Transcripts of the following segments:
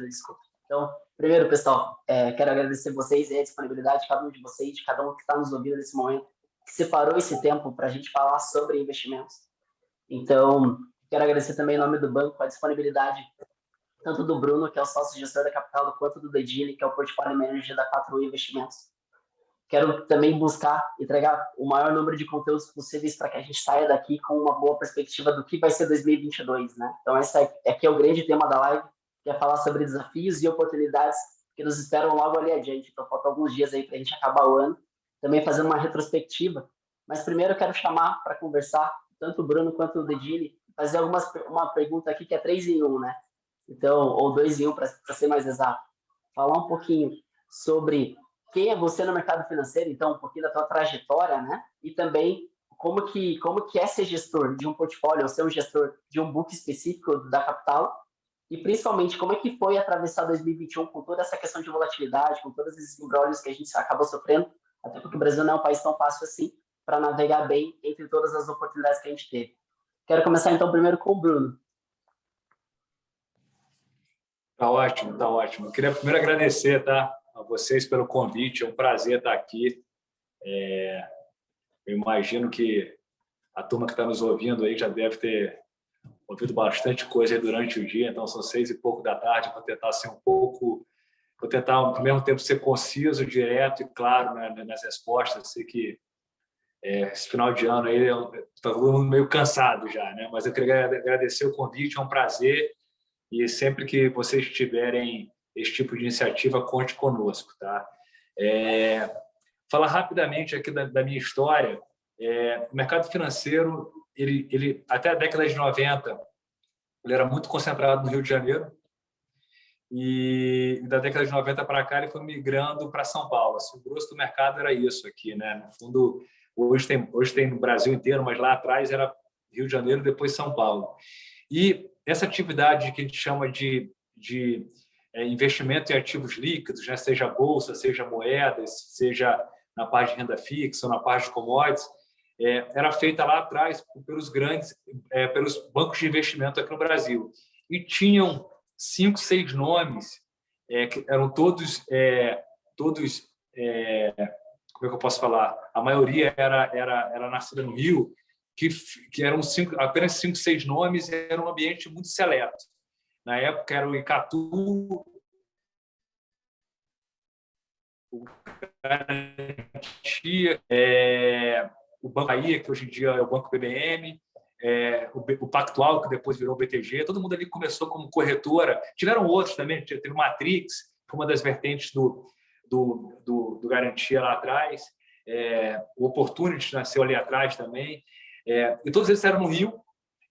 Desculpa. Então, primeiro, pessoal, quero agradecer vocês e a disponibilidade de cada um de vocês, de cada um que está nos ouvindo nesse momento, que separou esse tempo para a gente falar sobre investimentos. Então, quero agradecer também em nome do banco a disponibilidade tanto do Bruno, que é o sócio-gestor da Capital, quanto do Dedini, que é o portfólio manager da 4U Investimentos. Quero também buscar entregar o maior número de conteúdos possíveis para que a gente saia daqui com uma boa perspectiva do que vai ser 2022, né? Então, esse aqui é o grande tema da live, que é falar sobre desafios e oportunidades que nos esperam logo ali adiante. Então, faltam alguns dias aí para a gente acabar o ano, também fazendo uma retrospectiva. Mas primeiro eu quero chamar para conversar tanto o Bruno quanto o Dedini, fazer uma pergunta aqui que é 3 em 1, né? Então, ou 2 em 1 para ser mais exato. Falar um pouquinho sobre quem é você no mercado financeiro, então um pouquinho da tua trajetória, né? E também como que é ser gestor de um portfólio, ou ser um gestor de um book específico da Capital, e principalmente como é que foi atravessar 2021 com toda essa questão de volatilidade, com todos esses embrólios que a gente acabou sofrendo, até porque o Brasil não é um país tão fácil assim para navegar bem entre todas as oportunidades que a gente teve. Quero começar então primeiro com o Bruno. Tá ótimo, tá ótimo. Eu queria primeiro agradecer, tá, a vocês pelo convite. É um prazer estar aqui. Eu imagino que a turma que está nos ouvindo aí já deve ter ouvido bastante coisa aí durante o dia. Então são 6 e pouco da tarde. Vou tentar ser vou tentar ao mesmo tempo ser conciso, direto e claro, né, nas respostas. Sei que esse final de ano aí está todo mundo meio cansado já, né? Mas eu queria agradecer o convite. É um prazer. E sempre que vocês tiverem esse tipo de iniciativa, conte conosco, tá? Falar rapidamente aqui da minha história. O mercado financeiro, ele até a década de 90, ele era muito concentrado no Rio de Janeiro, e da década de 90 para cá ele foi migrando para São Paulo. Assim, o grosso do mercado era isso aqui, né? No fundo, hoje tem no Brasil inteiro, mas lá atrás era Rio de Janeiro, depois São Paulo. E essa atividade que a gente chama de investimento em ativos líquidos, né? Seja bolsa, seja moedas, seja na parte de renda fixa ou na parte de commodities, era feita lá atrás pelos bancos de investimento aqui no Brasil. E tinham 5, 6 nomes, que eram todos como é que eu posso falar? A maioria era nascida no Rio, que eram apenas 5, 6 nomes, era um ambiente muito seleto. Na época era o Icatu, o Garantia, o Banco Bahia, que hoje em dia é o Banco BBM, o Pactual, que depois virou o BTG. Todo mundo ali começou como corretora. Tiveram outros também, teve o Matrix, que foi uma das vertentes do Garantia lá atrás. O Opportunity nasceu ali atrás também. E todos eles eram no Rio,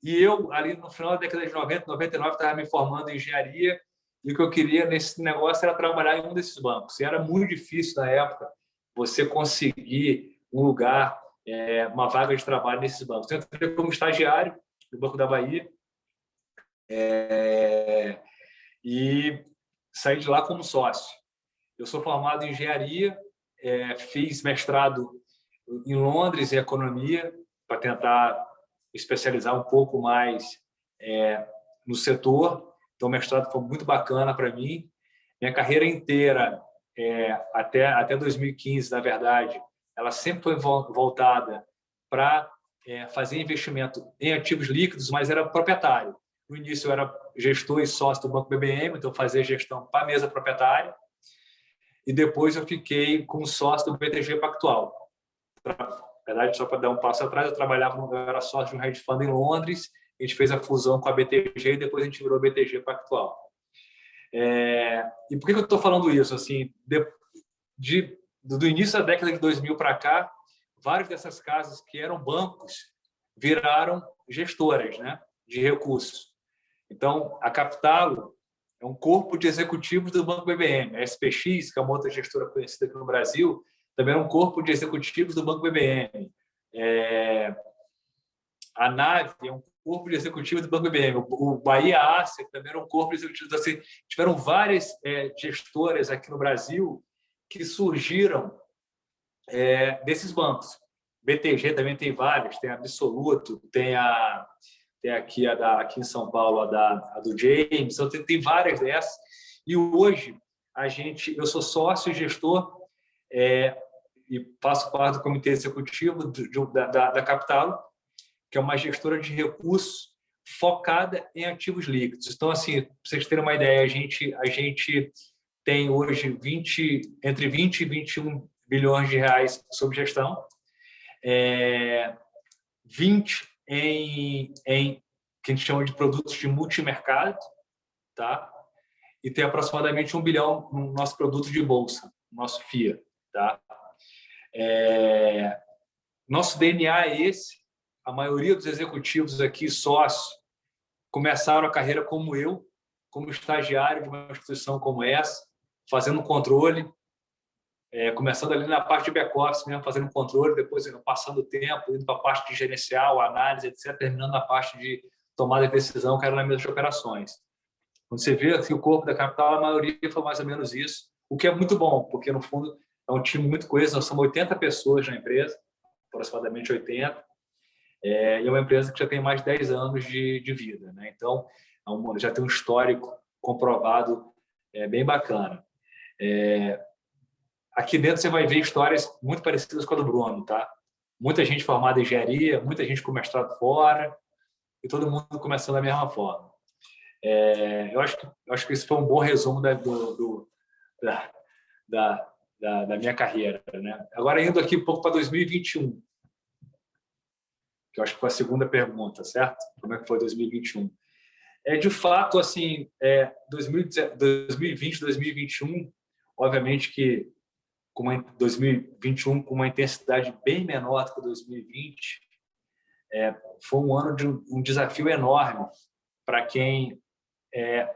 e eu, ali no final da década de 90, 99, estava me formando em engenharia, e o que eu queria nesse negócio era trabalhar em um desses bancos. E era muito difícil, na época, você conseguir um lugar, uma vaga de trabalho nesses bancos. Então, eu entrei como estagiário no Banco da Bahia, e saí de lá como sócio. Eu sou formado em engenharia, fiz mestrado em Londres em economia, para tentar especializar um pouco mais no setor. Então, o mestrado foi muito bacana para mim. Minha carreira inteira, até 2015, na verdade, ela sempre foi voltada para fazer investimento em ativos líquidos, mas era proprietário. No início, eu era gestor e sócio do Banco BBM, então fazia gestão para a mesa proprietária. E depois eu fiquei como sócio do BTG Pactual. Na verdade, só para dar um passo atrás, eu era sócio de um hedge fund em Londres, a gente fez a fusão com a BTG e depois a gente virou BTG Pactual. E por que eu estou falando isso? Assim, do início da década de 2000 para cá, várias dessas casas que eram bancos viraram gestoras, né, de recursos. Então, a Capital é um corpo de executivos do Banco BBM. A SPX, que é uma outra gestora conhecida aqui no Brasil, também é um corpo de executivos do Banco BBM. A NAVE é um corpo de executivos do Banco BBM. O Bahia Asset também era um corpo de executivos. Assim, tiveram várias gestoras aqui no Brasil que surgiram desses bancos. BTG também tem várias, tem a Absoluto, tem aqui aqui em São Paulo a do James, então tem várias dessas. E hoje, eu sou sócio e gestor e faço parte do comitê executivo da Capital, que é uma gestora de recursos focada em ativos líquidos. Então, assim, para vocês terem uma ideia, a gente tem hoje entre 20 e 21 bilhões de reais sob gestão, 20 em que a gente chama de produtos de multimercado, tá? E tem aproximadamente 1 bilhão no nosso produto de bolsa, no nosso FIA, tá? Nosso DNA é esse. A maioria dos executivos aqui, sócios, começaram a carreira como eu, como estagiário de uma instituição como essa, fazendo controle, começando ali na parte de back-office mesmo, fazendo controle, depois passando o tempo, indo para a parte de gerencial, análise, etc., terminando na parte de tomada de decisão, que era na mesa de operações. Quando você vê que o corpo da Capital, a maioria foi mais ou menos isso, o que é muito bom, porque, no fundo, é um time muito coeso. Nós somos 80 pessoas na empresa, aproximadamente 80, e é uma empresa que já tem mais de 10 anos de vida, né? Então, já tem um histórico comprovado bem bacana. Aqui dentro você vai ver histórias muito parecidas com a do Bruno, tá? Muita gente formada em engenharia, muita gente com mestrado fora, e todo mundo começando da mesma forma. Eu acho que esse foi um bom resumo da minha carreira, né? Agora, indo aqui um pouco para 2021, que eu acho que foi a segunda pergunta, certo? Como é que foi 2021? De fato, assim, 2020, 2021, obviamente que 2021 com uma intensidade bem menor do que 2020, foi um ano de um desafio enorme para quem é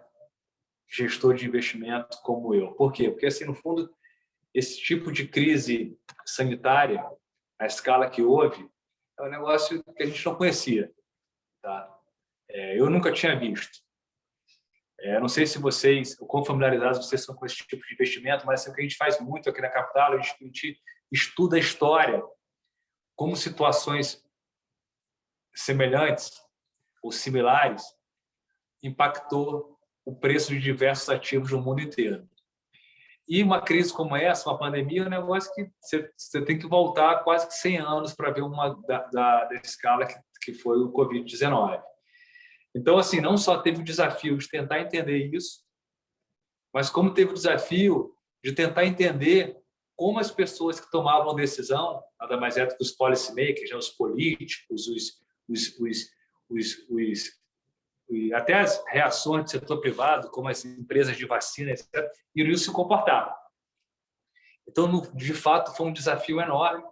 gestor de investimento como eu. Por quê? Porque, assim, no fundo, esse tipo de crise sanitária, a escala que houve, é um negócio que a gente não conhecia, tá? Eu nunca tinha visto. Não sei se vocês, o quão familiarizados vocês são com esse tipo de investimento, mas é o que a gente faz muito aqui na Capital. A gente estuda a história, como situações semelhantes ou similares impactou o preço de diversos ativos no mundo inteiro. E uma crise como essa, uma pandemia, é um negócio que você tem que voltar quase que 100 anos para ver uma da escala que foi o Covid-19. Então, assim, não só teve o desafio de tentar entender isso, mas como teve o desafio de tentar entender como as pessoas que tomavam a decisão, nada mais é do que os policymakers, os políticos, até as reações do setor privado, como as empresas de vacina, etc., iriam se comportar. Então, de fato, foi um desafio enorme.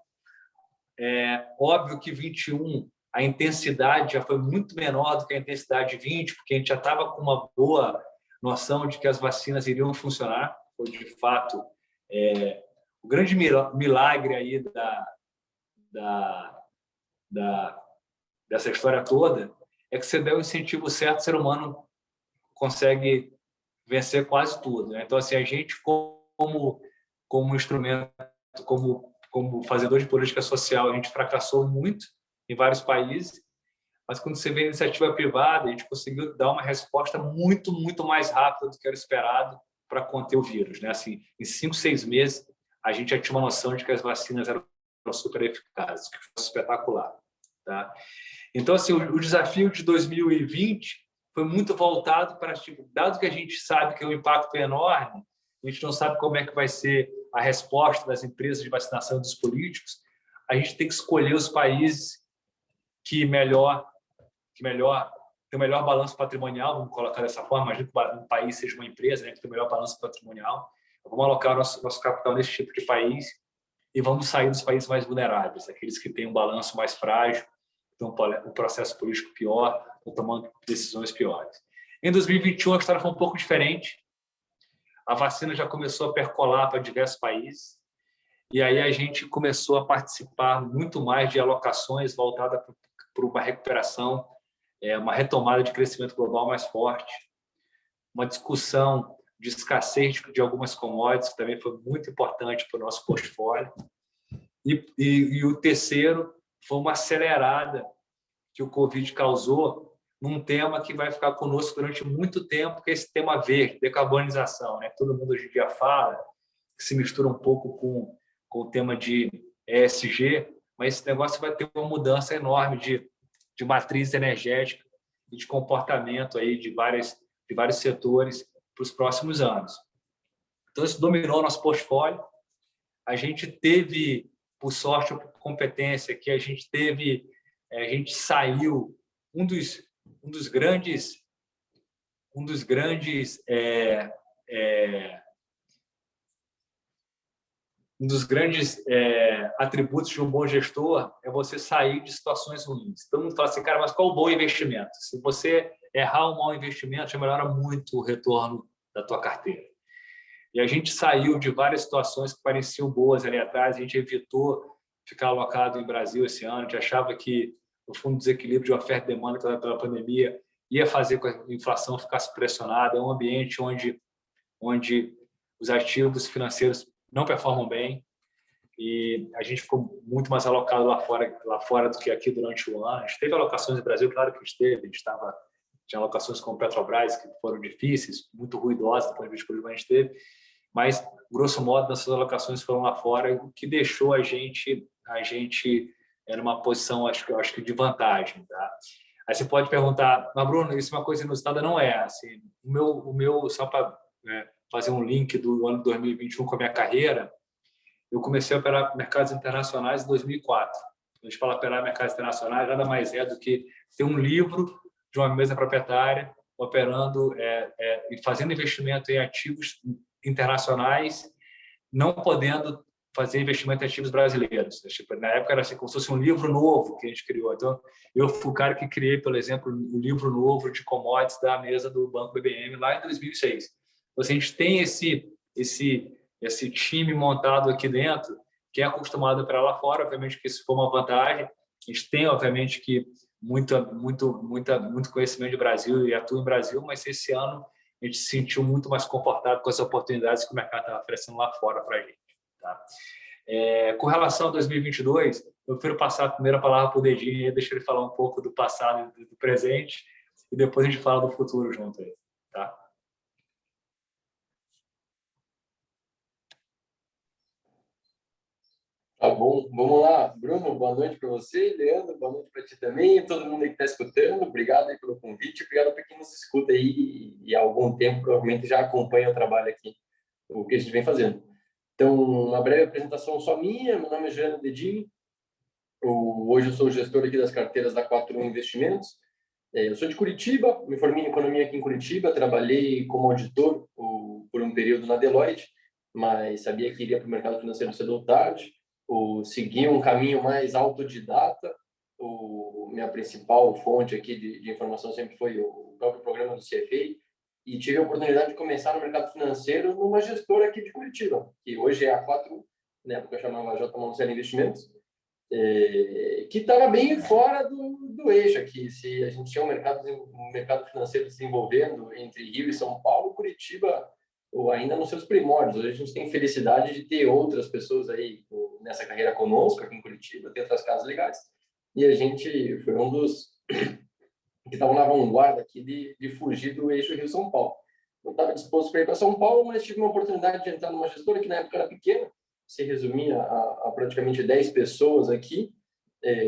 Óbvio que 21, a intensidade já foi muito menor do que a intensidade de 20, porque a gente já estava com uma boa noção de que as vacinas iriam funcionar. Foi, de fato, o grande milagre aí dessa história toda é que você der o incentivo certo, o ser humano consegue vencer quase tudo, né? Então, assim, a gente, como instrumento, como fazedor de política social, a gente fracassou muito em vários países, mas quando você vê a iniciativa privada, a gente conseguiu dar uma resposta muito, muito mais rápida do que era esperado para conter o vírus, né? Assim, em 5, 6 meses, a gente já tinha uma noção de que as vacinas eram super eficazes, que foi espetacular, tá? Então, assim, o desafio de 2020 foi muito voltado para, dado que a gente sabe que o impacto é enorme, a gente não sabe como é que vai ser a resposta das empresas de vacinação e dos políticos, a gente tem que escolher os países que tem o melhor balanço patrimonial, vamos colocar dessa forma. Imagina que um país seja uma empresa, né, que tem o melhor balanço patrimonial. Vamos alocar nosso capital nesse tipo de país e vamos sair dos países mais vulneráveis, aqueles que têm um balanço mais frágil, então um processo político pior, ou tomando decisões piores. Em 2021, a história foi um pouco diferente. A vacina já começou a percolar para diversos países, e aí a gente começou a participar muito mais de alocações voltadas para uma recuperação, uma retomada de crescimento global mais forte, uma discussão de escassez de algumas commodities, que também foi muito importante para o nosso portfólio. E o terceiro foi uma acelerada que o Covid causou num tema que vai ficar conosco durante muito tempo, que é esse tema verde, decarbonização, né? Todo mundo hoje em dia fala, que se mistura um pouco com o tema de ESG, mas esse negócio vai ter uma mudança enorme de matriz energética e de comportamento aí de vários setores para os próximos anos. Então, isso dominou o nosso portfólio. A gente teve, por sorte ou por competência, que a gente saiu um dos grandes atributos de um bom gestor é você sair de situações ruins. Todo mundo fala assim, cara, mas qual o bom investimento? Se você errar um mau investimento, já melhora muito o retorno da tua carteira. E a gente saiu de várias situações que pareciam boas ali atrás, a gente evitou ficar alocado em Brasil esse ano, a gente achava que o fundo de desequilíbrio de oferta e demanda pela pandemia ia fazer com que a inflação ficasse pressionada, é um ambiente onde os ativos financeiros não performam bem e a gente ficou muito mais alocado lá fora do que aqui durante o ano. A gente teve alocações no Brasil, claro que a gente teve, tinha alocações com Petrobras que foram difíceis, muito ruidosas, depois de problema a gente teve, mas, grosso modo, nossas alocações foram lá fora, o que deixou a gente numa posição, acho que de vantagem. Tá? Aí você pode perguntar, mas Bruno, isso é uma coisa inusitada? Não é. Assim, o meu só para fazer um link do ano 2021 com a minha carreira, eu comecei a operar mercados internacionais em 2004. A gente fala operar mercados internacionais, nada mais é do que ter um livro de uma mesa proprietária operando e fazendo investimento em ativos internacionais, não podendo fazer investimento em ativos brasileiros. Tipo, na época era assim, como se fosse um livro novo que a gente criou. Então, eu fui o cara que criei, por exemplo, um livro novo de commodities da mesa do Banco BBM lá em 2006. Então, assim, a gente tem esse time montado aqui dentro que é acostumado a operar lá fora. Obviamente que isso foi uma vantagem. A gente tem, obviamente, que muito conhecimento de Brasil e atua em Brasil, mas esse ano a gente se sentiu muito mais confortável com as oportunidades que o mercado estava oferecendo lá fora para a gente. Tá? Com relação a 2022, eu prefiro passar a primeira palavra para o Dedinho e deixar ele falar um pouco do passado e do presente, e depois a gente fala do futuro junto aí. Tá? Tá bom, vamos lá. Bruno, boa noite para você. Leandro, boa noite para ti também. E todo mundo aí que está escutando, obrigado aí pelo convite, obrigado para quem nos escuta aí e há algum tempo provavelmente já acompanha o trabalho aqui, o que a gente vem fazendo. Então, uma breve apresentação só minha. Meu nome é Juliano Dedini. Hoje eu sou o gestor aqui das carteiras da 41 Investimentos. Eu sou de Curitiba, me formei em economia aqui em Curitiba, trabalhei como auditor por um período na Deloitte, mas sabia que iria para o mercado financeiro cedo ou tarde. Segui um caminho mais autodidata. Minha principal fonte aqui de informação sempre foi o próprio programa do CFA, e tive a oportunidade de começar no mercado financeiro numa gestora aqui de Curitiba, que hoje é a 41, na época chamava J. Monticelli Investimentos, que estava bem fora do eixo aqui. Se a gente tinha um mercado financeiro desenvolvendo entre Rio e São Paulo, Curitiba ainda nos seus primórdios. Hoje a gente tem felicidade de ter outras pessoas aí nessa carreira conosco aqui em Curitiba, tem outras casas legais, e a gente foi um dos que estavam na vanguarda aqui de fugir do eixo Rio-São Paulo. Não estava disposto para ir para São Paulo, mas tive uma oportunidade de entrar numa gestora que na época era pequena, se resumia a praticamente 10 pessoas aqui,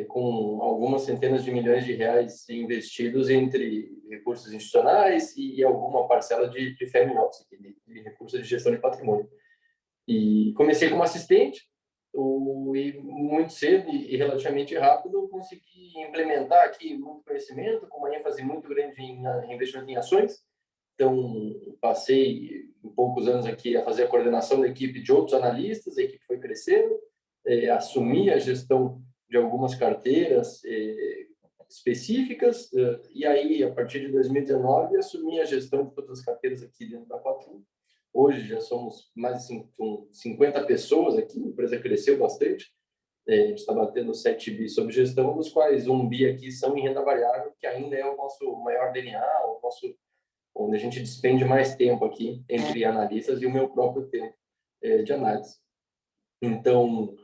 com algumas centenas de milhões de reais investidos entre recursos institucionais e alguma parcela de family office, de recursos de gestão de patrimônio. E comecei como assistente, e muito cedo e relativamente rápido consegui implementar aqui muito conhecimento, com uma ênfase muito grande em investimento em ações. Então, passei em poucos anos aqui a fazer a coordenação da equipe de outros analistas, a equipe foi crescendo, assumi a gestão de algumas carteiras específicas, e aí, a partir de 2019, assumi a gestão de todas as carteiras aqui dentro da 41. Hoje já somos mais de 50 pessoas aqui, a empresa cresceu bastante, a gente está batendo 7 bi sob gestão, dos quais 1 bi aqui são em renda variável, que ainda é o nosso maior DNA, onde a gente despende mais tempo aqui entre analistas e o meu próprio tempo de análise. Então,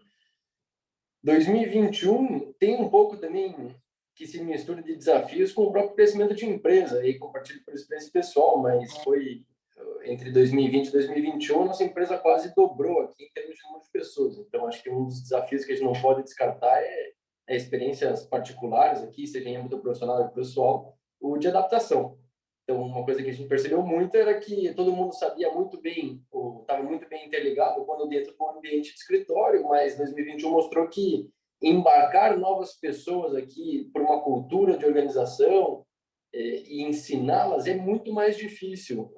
2021 tem um pouco também que se mistura de desafios com o próprio crescimento de empresa, e compartilho por experiência pessoal, mas foi entre 2020 e 2021, a nossa empresa quase dobrou aqui em termos de número de pessoas. Então, acho que um dos desafios que a gente não pode descartar é experiências particulares aqui, seja em âmbito profissional e pessoal, o de adaptação. Então, uma coisa que a gente percebeu muito era que todo mundo sabia muito bem, ou estava muito bem interligado quando dentro do ambiente de escritório, mas 2021 mostrou que embarcar novas pessoas aqui por uma cultura de organização e ensiná-las é muito mais difícil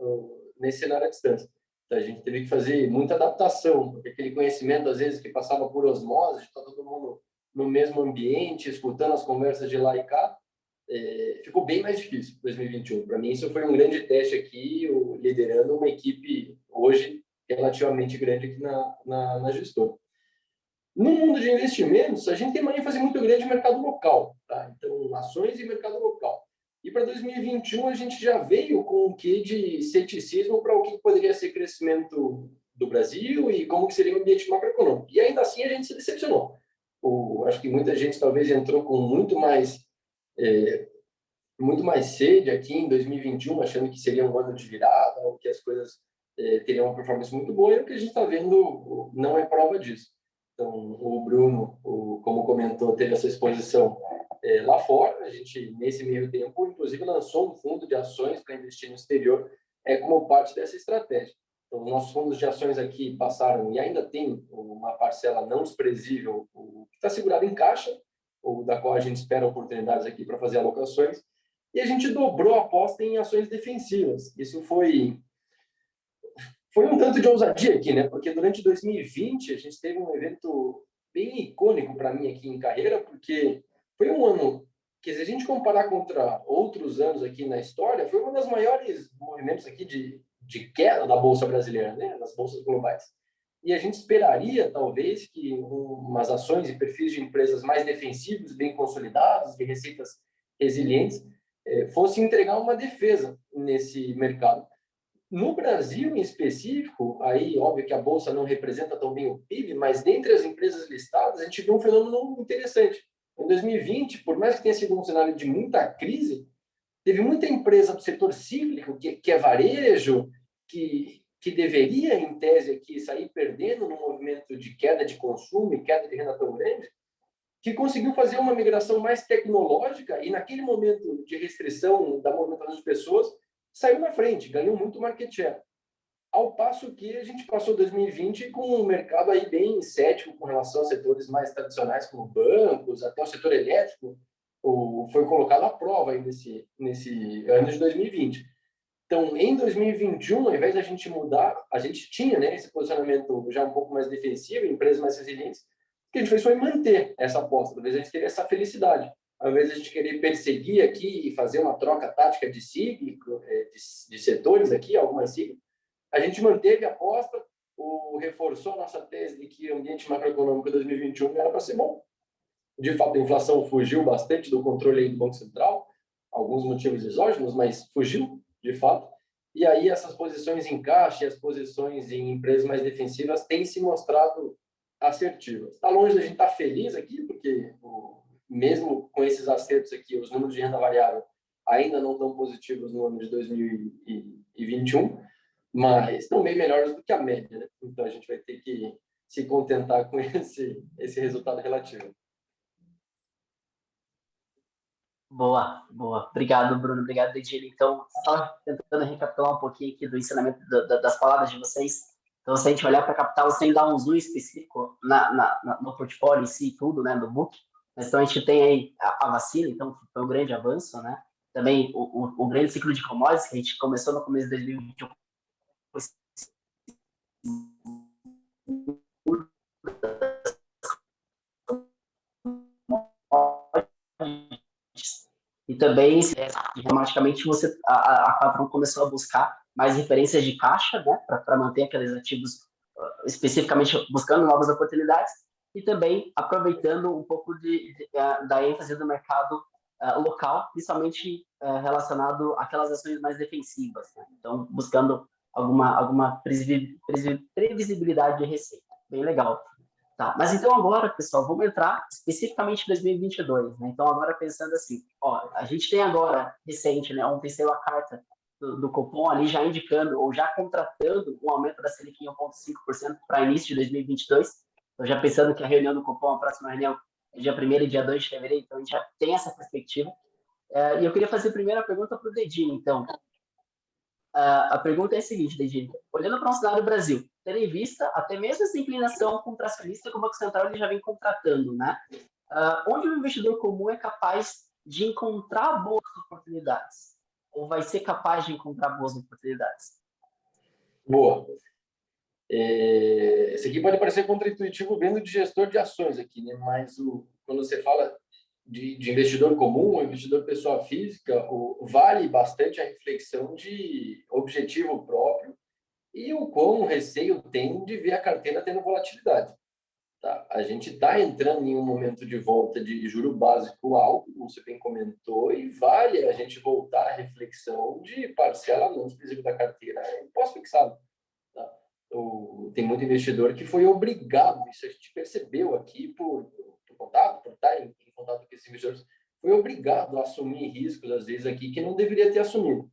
nesse cenário à distância. Então, a gente teve que fazer muita adaptação, porque aquele conhecimento, às vezes, que passava por osmose, está todo mundo no mesmo ambiente, escutando as conversas de lá e cá, ficou bem mais difícil em 2021. Para mim, isso foi um grande teste aqui, liderando uma equipe hoje relativamente grande aqui na gestora. No mundo de investimentos, a gente tem uma ênfase muito grande no mercado local, tá? Então, ações e mercado local. E para 2021, a gente já veio com um quê de ceticismo para o que poderia ser crescimento do Brasil e como que seria o ambiente macroeconômico. E ainda assim, a gente se decepcionou. Acho que muita gente talvez entrou com muito mais sede aqui em 2021, achando que seria um ano de virada, ou que as coisas teriam uma performance muito boa, e o que a gente está vendo não é prova disso. Então, o Bruno, como comentou, teve essa exposição lá fora. A gente, nesse meio tempo, inclusive, lançou um fundo de ações para investir no exterior como parte dessa estratégia. Então, os nossos fundos de ações aqui passaram, e ainda tem uma parcela não desprezível, que está segurado em caixa, ou da qual a gente espera oportunidades aqui para fazer alocações, e a gente dobrou a aposta em ações defensivas. Isso foi um tanto de ousadia aqui, né? Porque durante 2020 a gente teve um evento bem icônico para mim aqui em carreira, porque foi um ano que, se a gente comparar contra outros anos aqui na história, foi um dos maiores movimentos aqui de queda da Bolsa brasileira, né? Das bolsas globais. E a gente esperaria, talvez, que umas ações e perfis de empresas mais defensivos, bem consolidados, de receitas resilientes, fossem entregar uma defesa nesse mercado. No Brasil, em específico, aí, óbvio que a Bolsa não representa tão bem o PIB, mas dentre as empresas listadas, a gente viu um fenômeno interessante. Em 2020, por mais que tenha sido um cenário de muita crise, teve muita empresa do setor cíclico, que é varejo, que deveria, em tese, aqui, sair perdendo no movimento de queda de consumo e queda de renda tão grande, que conseguiu fazer uma migração mais tecnológica e, naquele momento de restrição da movimentação de pessoas, saiu na frente, ganhou muito market share. Ao passo que a gente passou 2020 com um mercado aí bem cético com relação a setores mais tradicionais, como bancos, até o setor elétrico, foi colocado à prova aí nesse ano de 2020. Então, em 2021, ao invés de a gente mudar, a gente tinha, né, esse posicionamento já um pouco mais defensivo, empresas mais resilientes. O que a gente fez foi manter essa aposta. Talvez a gente teve essa felicidade. Ao invés de a gente querer perseguir aqui e fazer uma troca tática de cíclico, de setores aqui, algo mais cíclico, a gente manteve a aposta, reforçou a nossa tese de que o ambiente macroeconômico de 2021 era para ser bom. De fato, a inflação fugiu bastante do controle do Banco Central, alguns motivos exógenos, mas fugiu, de fato. E aí essas posições em caixa e as posições em empresas mais defensivas têm se mostrado assertivas. Está longe da gente estar feliz aqui, porque mesmo com esses acertos aqui, os números de renda variável ainda não estão positivos no ano de 2021, mas estão bem melhores do que a média, né? Então a gente vai ter que se contentar com esse resultado relativo. Boa, boa. Obrigado, Bruno. Obrigado, Edilho. Então, só tentando recapitular um pouquinho aqui do ensinamento das palavras de vocês. Então, se a gente olhar para a Capital sem dar um zoom específico no portfólio em si e tudo, né, no book, mas então a gente tem aí a vacina, então foi um grande avanço, né? Também o grande ciclo de commodities que a gente começou no começo de 2021. E também, automaticamente, a Quatron começou a buscar mais referências de caixa, né, para manter aqueles ativos, especificamente buscando novas oportunidades, e também aproveitando um pouco da ênfase do mercado local, principalmente relacionado àquelas ações mais defensivas, né? Então, buscando alguma previsibilidade de receita. Bem legal. Tá, mas então agora, pessoal, vamos entrar especificamente em 2022, né? Então agora pensando assim, ó, a gente tem agora, recente, né? Ontem saiu a carta do Copom ali já indicando ou já contratando um aumento da Selic em 1,5% para início de 2022. Então já pensando que a reunião do Copom, a próxima reunião, é dia 1º e dia 2 de fevereiro, então a gente já tem essa perspectiva. E eu queria fazer a primeira pergunta para o Dedinho, então. A pergunta é a seguinte, Dedinho. Olhando para o cenário Brasil, tendo em vista até mesmo essa inclinação contracionista que o Banco Central ele já vem contratando, né? Onde o investidor comum é capaz de encontrar boas oportunidades? Ou vai ser capaz de encontrar boas oportunidades? Boa. Esse aqui pode parecer contraintuitivo vendo de gestor de ações aqui, né? Mas quando você fala de investidor comum, investidor pessoa física, vale bastante a reflexão de objetivo próprio e o quão receio tem de ver a carteira tendo volatilidade. Tá? A gente está entrando em um momento de volta de juro básico alto, como você bem comentou, e vale a gente voltar à reflexão de parcela não exclusiva da carteira em pós-fixado. Tá? Tem muito investidor que foi obrigado, isso a gente percebeu aqui por contato, por estar em contato com esses investidores, foi obrigado a assumir riscos, às vezes, aqui que não deveria ter assumido.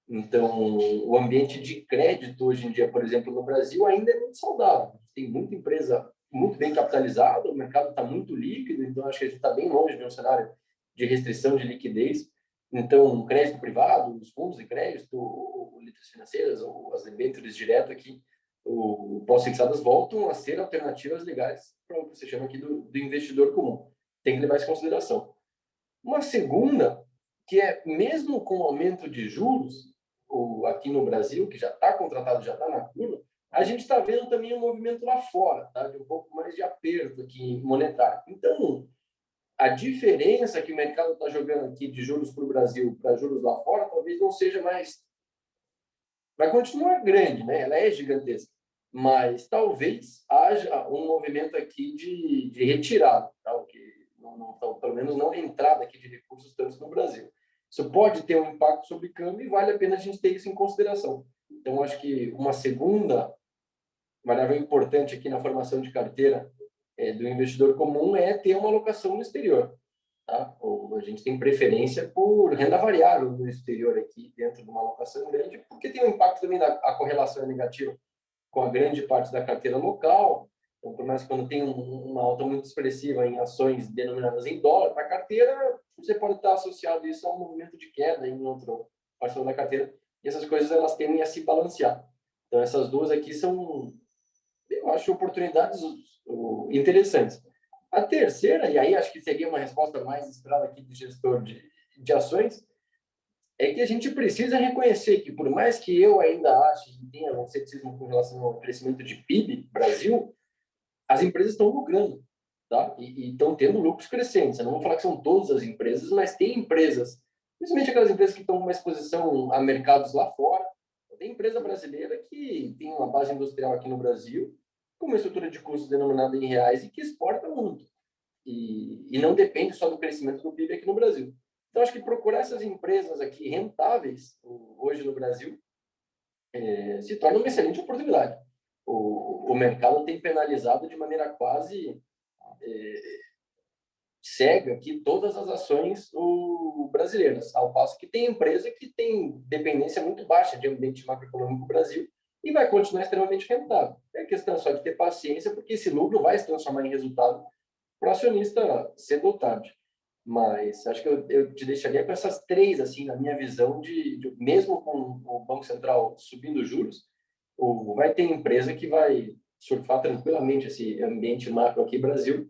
Então, o ambiente de crédito hoje em dia, por exemplo, no Brasil, ainda é muito saudável. Tem muita empresa muito bem capitalizada, o mercado está muito líquido, então acho que a gente está bem longe de um cenário de restrição de liquidez. Então, crédito privado, os fundos de crédito, letras financeiras, ou as debêntures direto aqui, o pós-fixadas voltam a ser alternativas legais para o que você chama aqui do investidor comum. Tem que levar isso em consideração. Uma segunda, que é mesmo com o aumento de juros, aqui no Brasil, que já está contratado, já está na curva, a gente está vendo também um movimento lá fora, tá? De um pouco mais de aperto aqui monetário. Então, a diferença que o mercado está jogando aqui de juros para o Brasil para juros lá fora, talvez não seja mais... Vai continuar grande, né? Ela é gigantesca. Mas talvez haja um movimento aqui de retirada, tá? O que pelo menos não entrada aqui de recursos tantos no Brasil. Isso pode ter um impacto sobre o câmbio e vale a pena a gente ter isso em consideração. Então, acho que uma segunda variável importante aqui na formação de carteira do investidor comum é ter uma alocação no exterior. Tá? A gente tem preferência por renda variável no exterior aqui, dentro de uma alocação grande, porque tem um impacto também a correlação negativa com a grande parte da carteira local. Então, por mais que quando tem uma alta muito expressiva em ações denominadas em dólar para a carteira, você pode estar associado isso a um movimento de queda em outra parcela da carteira. E essas coisas elas tendem a se balancear. Então, essas duas aqui são, eu acho, oportunidades interessantes. A terceira, e aí acho que seria uma resposta mais esperada aqui de gestor de ações, é que a gente precisa reconhecer que, por mais que eu ainda ache que tenha um ceticismo com relação ao crescimento de PIB Brasil, as empresas estão lucrando, tá? E estão tendo lucros crescentes. Eu não vou falar que são todas as empresas, mas tem empresas, principalmente aquelas empresas que estão com uma exposição a mercados lá fora. Tem empresa brasileira que tem uma base industrial aqui no Brasil, com uma estrutura de custos denominada em reais e que exporta muito. E não depende só do crescimento do PIB aqui no Brasil. Então, acho que procurar essas empresas aqui rentáveis, hoje no Brasil, se torna uma excelente oportunidade. O mercado tem penalizado de maneira quase cega aqui todas as ações brasileiras, ao passo que tem empresa que tem dependência muito baixa de ambiente macroeconômico do Brasil e vai continuar extremamente rentável. É questão só de ter paciência, porque esse lucro vai se transformar em resultado para o acionista cedo ou tarde. Mas acho que eu te deixaria com essas três, assim, na minha visão, mesmo com o Banco Central subindo os juros, vai ter empresa que vai surfar tranquilamente esse ambiente macro aqui no Brasil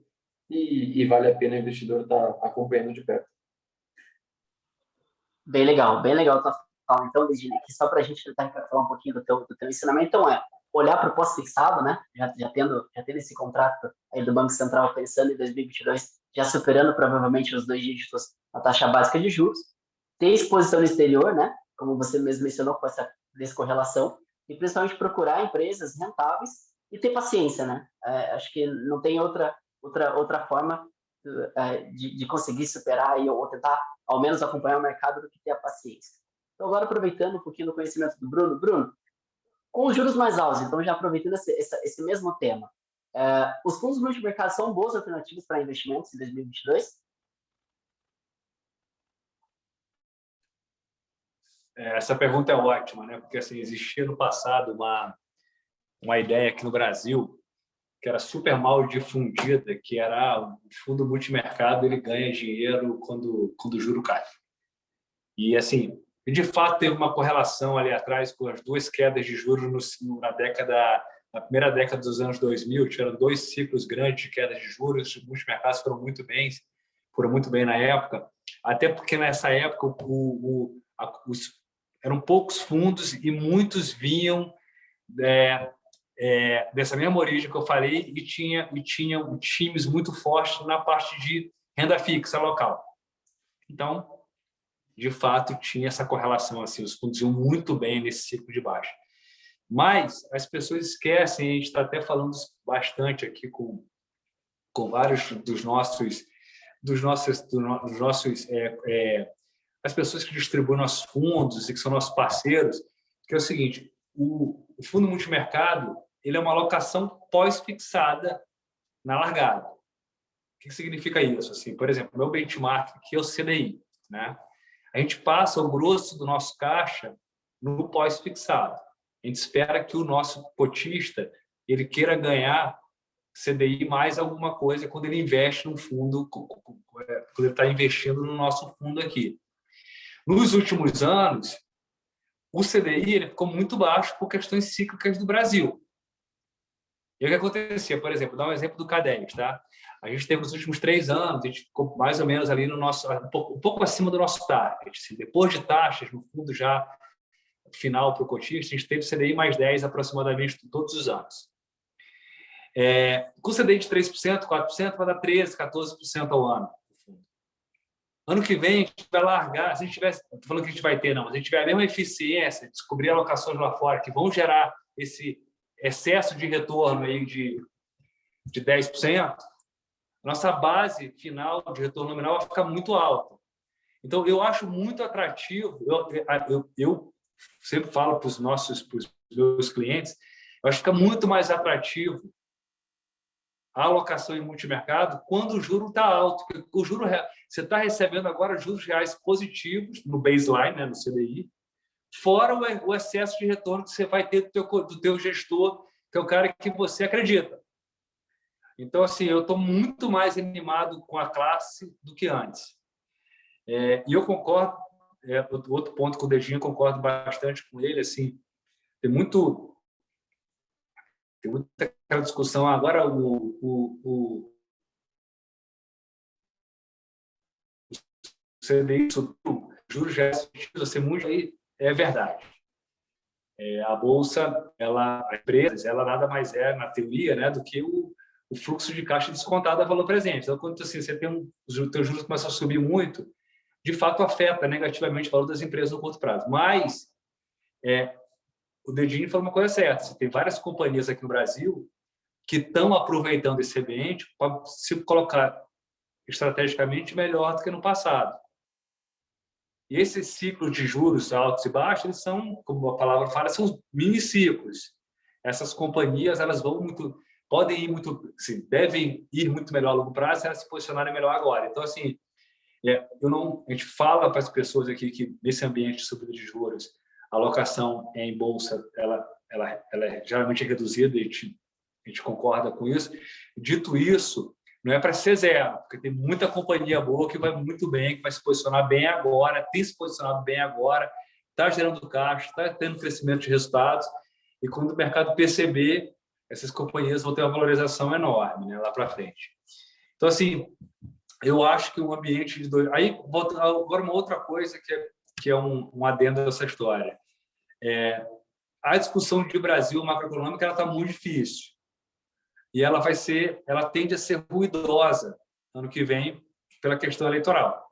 e vale a pena o investidor estar acompanhando de perto. Bem legal tua fala. Então, Virginia, aqui só para a gente tentar recapitular um pouquinho do teu ensinamento, então olhar para o pós-fixado, né? Já tendo esse contrato aí do Banco Central pensando em 2022, já superando provavelmente os 2 dígitos na taxa básica de juros, ter exposição no exterior, né? Como você mesmo mencionou, com essa descorrelação, e principalmente procurar empresas rentáveis e ter paciência, né? Acho que não tem outra forma de conseguir superar ou tentar, ao menos, acompanhar o mercado do que ter a paciência. Então, agora, aproveitando um pouquinho do conhecimento do Bruno, com os juros mais altos, então já aproveitando esse mesmo tema, Os fundos multimercados são boas alternativas para investimentos em 2022? Essa pergunta é ótima, né? Porque assim, existia no passado uma ideia aqui no Brasil que era super mal difundida, que era o fundo multimercado, ele ganha dinheiro quando o juro cai. E assim, de fato teve uma correlação ali atrás com as duas quedas de juros na primeira década dos anos 2000, tiveram 2 ciclos grandes de quedas de juros, os multimercados foram muito bem na época, até porque nessa época eram poucos fundos e muitos vinham dessa mesma origem que eu falei e tinham times muito fortes na parte de renda fixa local. Então, de fato, tinha essa correlação, assim, os fundos iam muito bem nesse ciclo de baixa. Mas as pessoas esquecem, a gente está até falando bastante aqui com vários as pessoas que distribuem nossos fundos e que são nossos parceiros, que é o seguinte: o fundo multimercado ele é uma alocação pós-fixada na largada. O que significa isso? Assim, por exemplo, o meu benchmark aqui é o CDI, né? A gente passa o grosso do nosso caixa no pós-fixado. A gente espera que o nosso cotista ele queira ganhar CDI mais alguma coisa quando ele investe no fundo, quando ele está investindo no nosso fundo aqui. Nos últimos anos, o CDI ele ficou muito baixo por questões cíclicas do Brasil. E o que acontecia? Por exemplo, dar um exemplo do CADEX, tá? A gente teve nos últimos 3 anos, a gente ficou mais ou menos ali no nosso, um pouco acima do nosso target. Assim, depois de taxas, no fundo já final para o cotista, a gente teve CDI mais 10 aproximadamente todos os anos. Com CDI de 3%, 4%, vai dar 13%, 14% ao ano. Ano que vem, a gente vai largar, se a gente tivesse, não estou falando que a gente vai ter, não, mas a gente tiver a mesma eficiência, descobrir alocações lá fora que vão gerar esse excesso de retorno aí de 10%, nossa base final de retorno nominal vai ficar muito alta. Então, eu acho muito atrativo, eu sempre falo para os meus clientes, eu acho que fica muito mais atrativo a alocação em multimercado quando o juro está alto. O juro real, você está recebendo agora juros reais positivos no baseline, né, no CDI, fora o excesso de retorno que você vai ter do teu gestor, que é o cara que você acredita. Então, assim, eu estou muito mais animado com a classe do que antes. E eu concordo, outro ponto com o Dedinho, concordo bastante com ele, assim, tem muita aquela discussão agora o CDI subiu, juros reais ser muito aí é verdade. A bolsa, a empresa, ela nada mais é na teoria, né, do que o fluxo de caixa descontado a valor presente. Então, quando assim, você tem os teus juros começam a subir muito, de fato afeta negativamente o valor das empresas no curto prazo. Mas o Dedinho falou uma coisa certa. Você tem várias companhias aqui no Brasil que estão aproveitando esse ambiente para se colocar estrategicamente melhor do que no passado. E esses ciclos de juros altos e baixos, eles são, como a palavra fala, são mini ciclos. Essas companhias, elas podem ir muito, assim, devem ir muito melhor a longo prazo se elas se posicionarem melhor agora. Então, assim, a gente fala para as pessoas aqui que nesse ambiente de subida de juros, a alocação em bolsa, ela é geralmente reduzida, a gente concorda com isso. Dito isso, não é para ser zero, porque tem muita companhia boa que vai muito bem, que vai se posicionar bem agora, tem se posicionado bem agora, está gerando caixa, está tendo crescimento de resultados, e quando o mercado perceber, essas companhias vão ter uma valorização enorme, né, lá para frente. Então, assim, eu acho que o ambiente de... Aí, agora uma outra coisa que é um adendo dessa história. A discussão de Brasil macroeconômica está muito difícil. E ela tende a ser ruidosa ano que vem pela questão eleitoral.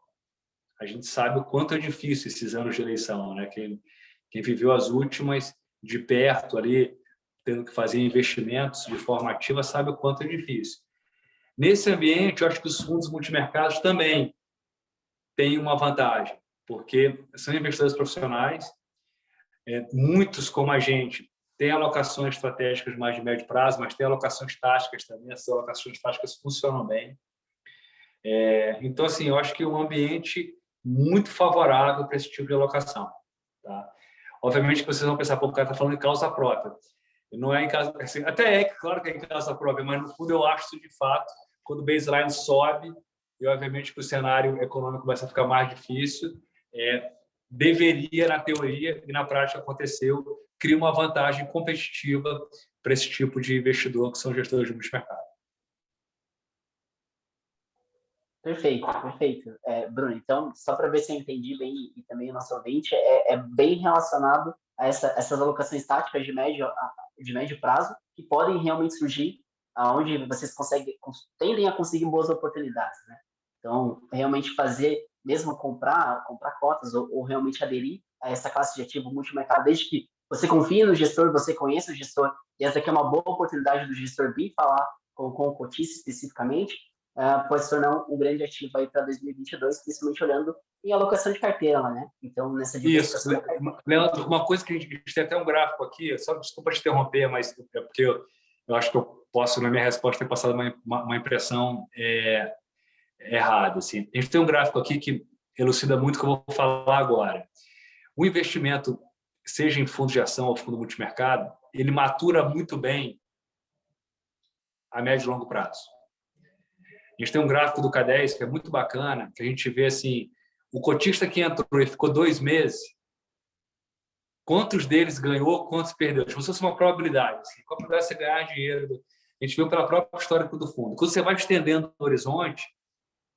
A gente sabe o quanto é difícil esses anos de eleição, né? Quem viveu as últimas de perto ali, tendo que fazer investimentos de forma ativa, sabe o quanto é difícil. Nesse ambiente, eu acho que os fundos multimercados também têm uma vantagem, porque são investidores profissionais, muitos como a gente tem alocações estratégicas mais de médio prazo, mas tem alocações táticas também. Essas alocações táticas funcionam bem. Então, assim, eu acho que é um ambiente muito favorável para esse tipo de alocação. Tá? Obviamente que vocês vão pensar, pô, o cara está falando de causa própria. Não é em causa, assim, até claro que é em causa própria, mas no fundo eu acho isso de fato, quando o baseline sobe, e obviamente que o cenário econômico começa a ficar mais difícil, deveria, na teoria, e na prática aconteceu, cria uma vantagem competitiva para esse tipo de investidor, que são gestores de multimercado. Perfeito, perfeito. Bruno, então, só para ver se eu entendi bem e também o nosso ouvinte, é bem relacionado a essas alocações táticas de médio prazo que podem realmente surgir aonde vocês tendem a conseguir boas oportunidades, né? Então, realmente fazer, mesmo comprar cotas ou realmente aderir a essa classe de ativo multimercado, desde que você confie no gestor, você conheça o gestor, e essa aqui é uma boa oportunidade do gestor vir falar com o cotista especificamente, pode se tornar um grande ativo aí para 2022, principalmente olhando em alocação de carteira, né? Então, nessa diversificação da carteira. Leandro, uma coisa que a gente tem até um gráfico aqui, só desculpa te interromper, mas é porque eu acho que eu posso, na minha resposta, ter passado uma impressão errada. Assim. A gente tem um gráfico aqui que elucida muito o que eu vou falar agora. O investimento, seja em fundo de ação ou fundo multimercado, ele matura muito bem a médio e longo prazo. A gente tem um gráfico do K10 que é muito bacana, que a gente vê assim, o cotista que entrou e ficou 2 meses, quantos deles ganhou, quantos perdeu? Tipo, se fosse uma probabilidade. Assim, qual a probabilidade de você ganhar dinheiro? A gente viu pela própria história do fundo. Quando você vai estendendo o horizonte,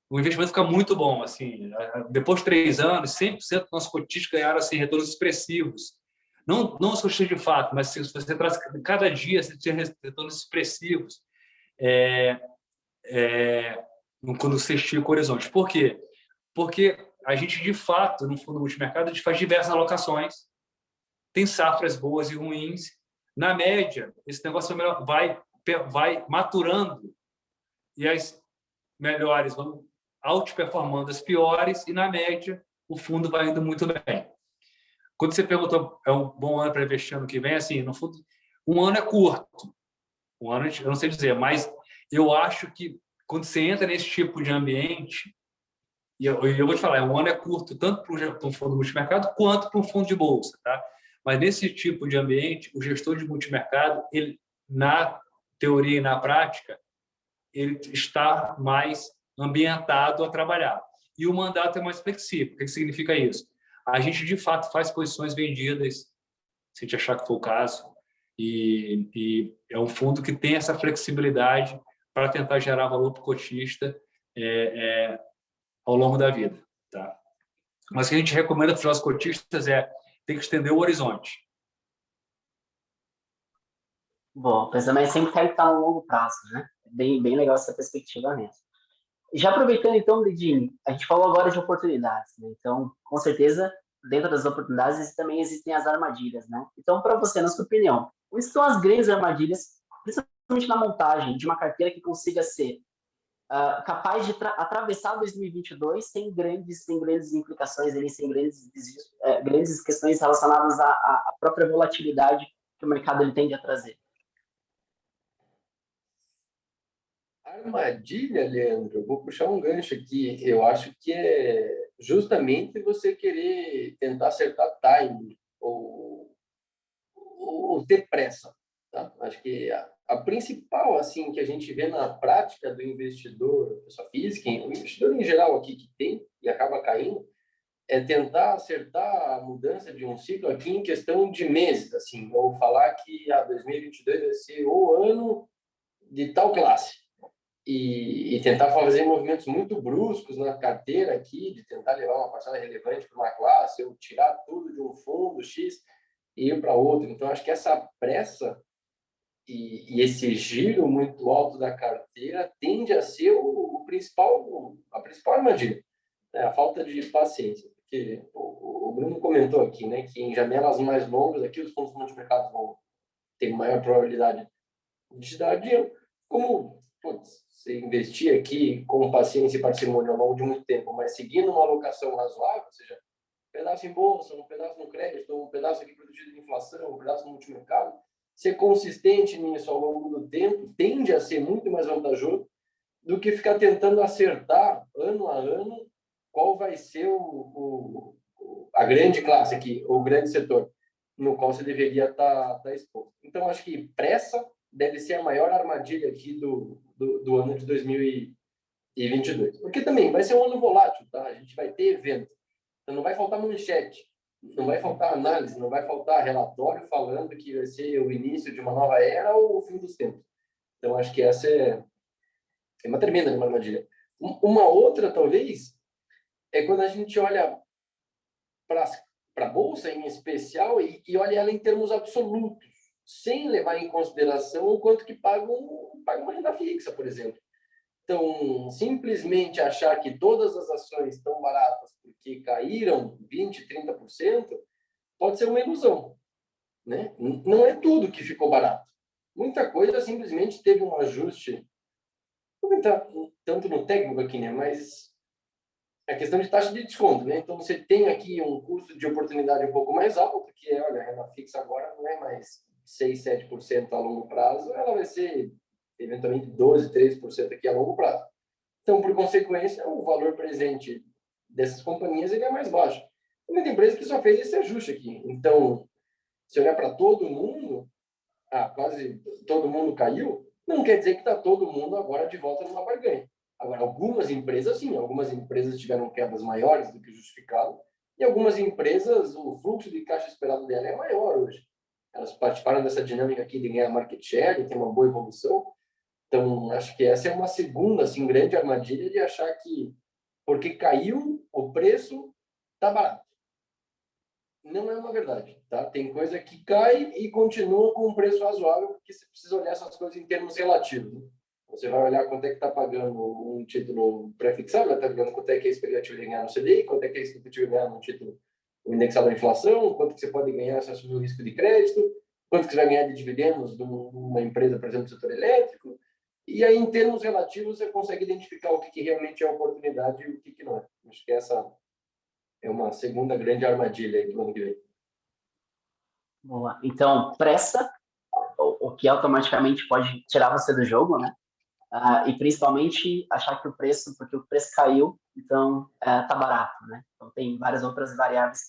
o investimento fica muito bom. Assim, depois de 3 anos, 100% dos nossos cotistas ganharam assim, retornos expressivos. Não os cotistas de fato, mas se você traz cada dia, você tinha retornos expressivos. Quando você estica o horizonte. Por quê? Porque a gente, de fato, no fundo multimercado, a gente faz diversas alocações, tem safras boas e ruins. Na média, esse negócio vai maturando e as melhores vão outperformando as piores e, na média, o fundo vai indo muito bem. Quando você perguntou, é um bom ano para investir ano que vem, assim, no fundo, um ano é curto. Um ano, eu não sei dizer, mas eu acho que quando você entra nesse tipo de ambiente, e eu vou te falar, um ano é curto tanto para um fundo multimercado quanto para um fundo de bolsa, tá? Mas nesse tipo de ambiente, o gestor de multimercado, ele, na teoria e na prática, ele está mais ambientado a trabalhar. E o mandato é mais flexível. O que significa isso? A gente, de fato, faz posições vendidas, se a gente achar que for o caso, e é um fundo que tem essa flexibilidade para tentar gerar valor para o cotista ao longo da vida. Tá? Mas o que a gente recomenda para os nossos cotistas tem que estender o horizonte. Bom, mas também sempre quero estar no longo prazo, né? Bem legal essa perspectiva mesmo. Já aproveitando, então, Lidine, a gente falou agora de oportunidades, né? Então, com certeza, dentro das oportunidades também existem as armadilhas, né? Então, para você, na sua opinião, quais são as grandes armadilhas, principalmente na montagem de uma carteira que consiga ser capaz de atravessar 2022 sem grandes implicações, sem grandes questões relacionadas à própria volatilidade que o mercado ele tende a trazer? Armadilha, Leandro, eu vou puxar um gancho aqui. Eu acho que é justamente você querer tentar acertar time ou ter pressa. Tá? Acho que a principal, assim, que a gente vê na prática do investidor, pessoa física, o investidor em geral aqui que tem e acaba caindo, é tentar acertar a mudança de um ciclo aqui em questão de meses, assim, ou falar que a 2022 vai ser o ano de tal classe. E tentar fazer movimentos muito bruscos na carteira aqui, de tentar levar uma parcela relevante para uma classe, ou tirar tudo de um fundo X e ir para outro. Então, acho que essa pressa e esse giro muito alto da carteira tende a ser a principal armadilha, né? A falta de paciência. Porque o Bruno comentou aqui, né, que em janelas mais longas, aqui os fundos multimercados vão ter maior probabilidade de dar dinheiro. Como você investir aqui com paciência e parcimônia ao longo de muito tempo, mas seguindo uma alocação razoável, ou seja, um pedaço em bolsa, um pedaço no crédito, um pedaço aqui protegido de inflação, um pedaço no multimercado, ser consistente nisso ao longo do tempo tende a ser muito mais vantajoso do que ficar tentando acertar ano a ano qual vai ser a grande classe aqui, o grande setor no qual você deveria estar exposto. Então, acho que pressa deve ser a maior armadilha aqui do ano de 2022. Porque também vai ser um ano volátil, tá? A gente vai ter evento. Então, não vai faltar manchete, não vai faltar análise, não vai faltar relatório falando que vai ser o início de uma nova era ou o fim dos tempos. Então, acho que essa é uma tremenda armadilha. Uma outra, talvez, é quando a gente olha para a Bolsa em especial e olha ela em termos absolutos, sem levar em consideração o quanto que paga uma renda fixa, por exemplo. Então, simplesmente achar que todas as ações estão baratas porque caíram 20%, 30%, pode ser uma ilusão, né? Não é tudo que ficou barato. Muita coisa simplesmente teve um ajuste, não vou entrar tanto no técnico aqui, né? Mas a questão de taxa de desconto, né? Então, você tem aqui um custo de oportunidade um pouco mais alto, que é, olha, a renda fixa agora não é mais 6%, 7% a longo prazo, ela vai ser eventualmente 12%, 13% aqui a longo prazo. Então, por consequência, o valor presente dessas companhias ele é mais baixo. Tem muita empresa que só fez esse ajuste aqui. Então, se olhar para todo mundo, quase todo mundo caiu, não quer dizer que está todo mundo agora de volta numa barganha. Agora, algumas empresas, sim, algumas empresas tiveram quedas maiores do que justificado, e algumas empresas, o fluxo de caixa esperado dela é maior hoje. Elas participaram dessa dinâmica aqui de ganhar market share, de ter uma boa evolução. Então, acho que essa é uma segunda, assim, grande armadilha de achar que porque caiu o preço, está barato. Não é uma verdade, tá? Tem coisa que cai e continua com um preço razoável, porque você precisa olhar essas coisas em termos relativos, né? Você vai olhar quanto é que está pagando um título pré-fixado, está pagando quanto é que é a expectativa de ganhar no CDI, quanto é que é a expectativa de ganhar no título indexado à inflação, quanto que você pode ganhar se assumir o risco de crédito, quanto que você vai ganhar de dividendos de uma empresa, por exemplo, do setor elétrico. E aí, em termos relativos, você consegue identificar o que realmente é oportunidade e o que não é. Acho que essa é uma segunda grande armadilha aí do ano que vem. Boa. Então, pressa, o que automaticamente pode tirar você do jogo, né? E principalmente achar que porque o preço caiu, então tá barato, né? Então tem várias outras variáveis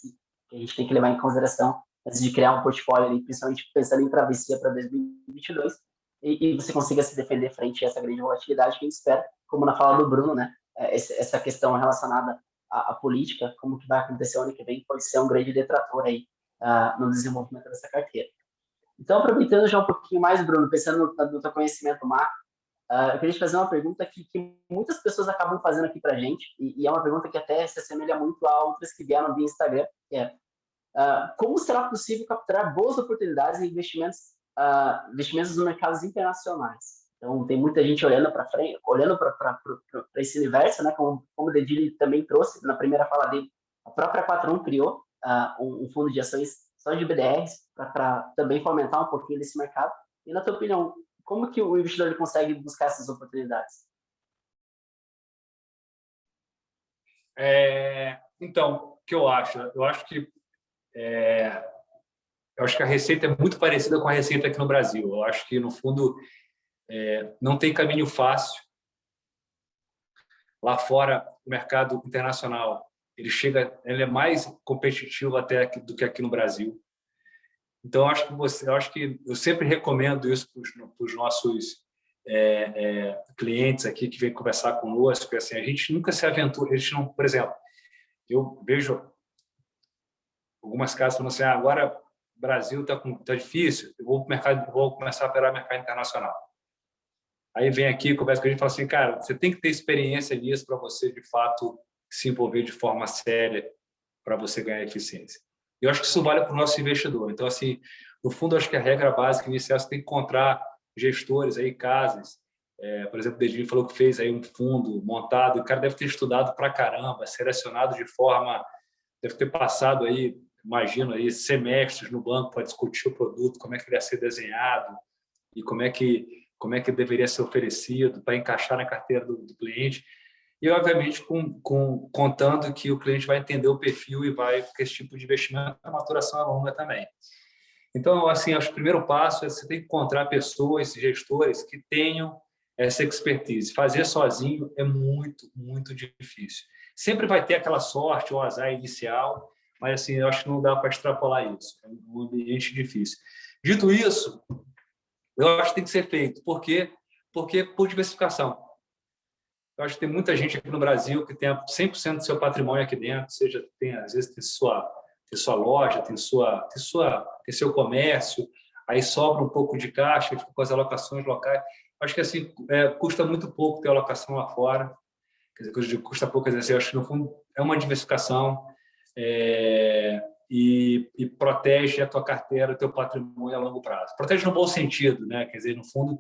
que a gente tem que levar em consideração antes de criar um portfólio ali, principalmente pensando em travessia para 2022 e você consiga se defender frente a essa grande volatilidade que a gente espera, como na fala do Bruno, né? Essa questão relacionada à política, como que vai acontecer o ano que vem, pode ser um grande detrator aí no desenvolvimento dessa carteira. Então, aproveitando já um pouquinho mais, Bruno, pensando no teu conhecimento macro, eu queria te fazer uma pergunta que muitas pessoas acabam fazendo aqui para a gente, e é uma pergunta que até se assemelha muito a outras que vieram via Instagram, que é como será possível capturar boas oportunidades em investimentos nos mercados internacionais? Então, tem muita gente olhando para frente, olhando para esse universo, né? Como o Dedili também trouxe na primeira fala dele, a própria 41 criou um fundo de ações só de BDRs para também fomentar um pouquinho desse mercado. E, na tua opinião, como que o investidor ele consegue buscar essas oportunidades? Então, o que eu acho? Eu acho que a receita é muito parecida com a receita aqui no Brasil. Eu acho que, no fundo, não tem caminho fácil. Lá fora, o mercado internacional ele é mais competitivo até do que aqui no Brasil. Então, eu acho que eu sempre recomendo isso para os nossos clientes aqui que vêm conversar conosco. Assim, a gente nunca se aventura, a gente não, por exemplo, eu vejo algumas casas falando assim, agora o Brasil tá difícil, eu vou começar a operar mercado internacional. Aí vem aqui, conversa com a gente e fala assim, cara, você tem que ter experiência nisso para você, de fato, se envolver de forma séria para você ganhar eficiência. Eu acho que isso vale para o nosso investidor. Então, assim, no fundo, acho que a regra básica inicial você tem que encontrar gestores aí, casas. Por exemplo, o Dedinho falou que fez aí um fundo montado, o cara deve ter estudado para caramba, selecionado de forma, deve ter passado aí, imagino aí, semestres no banco para discutir o produto, como é que ele ia ser desenhado e como é que deveria ser oferecido para encaixar na carteira do cliente. E, obviamente, contando que o cliente vai entender o perfil e vai, porque esse tipo de investimento, a maturação é longa também. Então, assim, acho que o primeiro passo é você ter que encontrar pessoas, gestores que tenham essa expertise. Fazer sozinho é muito, muito difícil. Sempre vai ter aquela sorte ou azar inicial, mas assim, eu acho que não dá para extrapolar isso. É um ambiente difícil. Dito isso, eu acho que tem que ser feito. Por quê? Porque por diversificação. Eu acho que tem muita gente aqui no Brasil que tem 100% do seu patrimônio aqui dentro, seja tem às vezes tem sua loja, tem seu comércio, aí sobra um pouco de caixa, fica com as alocações locais. Acho que assim custa muito pouco ter alocação lá fora. Quer dizer, custa pouco, quer dizer, eu acho que no fundo é uma diversificação e protege a tua carteira, o teu patrimônio a longo prazo. Protege no bom sentido, né? Quer dizer, no fundo,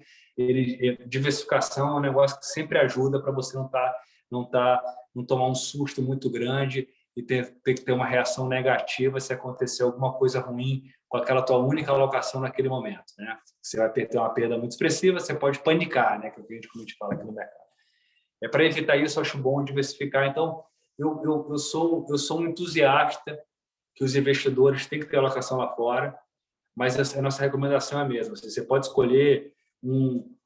diversificação é um negócio que sempre ajuda para você não tomar um susto muito grande e ter que ter uma reação negativa se acontecer alguma coisa ruim com aquela tua única alocação naquele momento, né? Você vai ter uma perda muito expressiva, você pode panicar, né? Que é o que a gente fala aqui no mercado. Para evitar isso, eu acho bom diversificar. Então, eu sou um entusiasta que os investidores têm que ter alocação lá fora, mas a nossa recomendação é a mesma. Você pode escolher um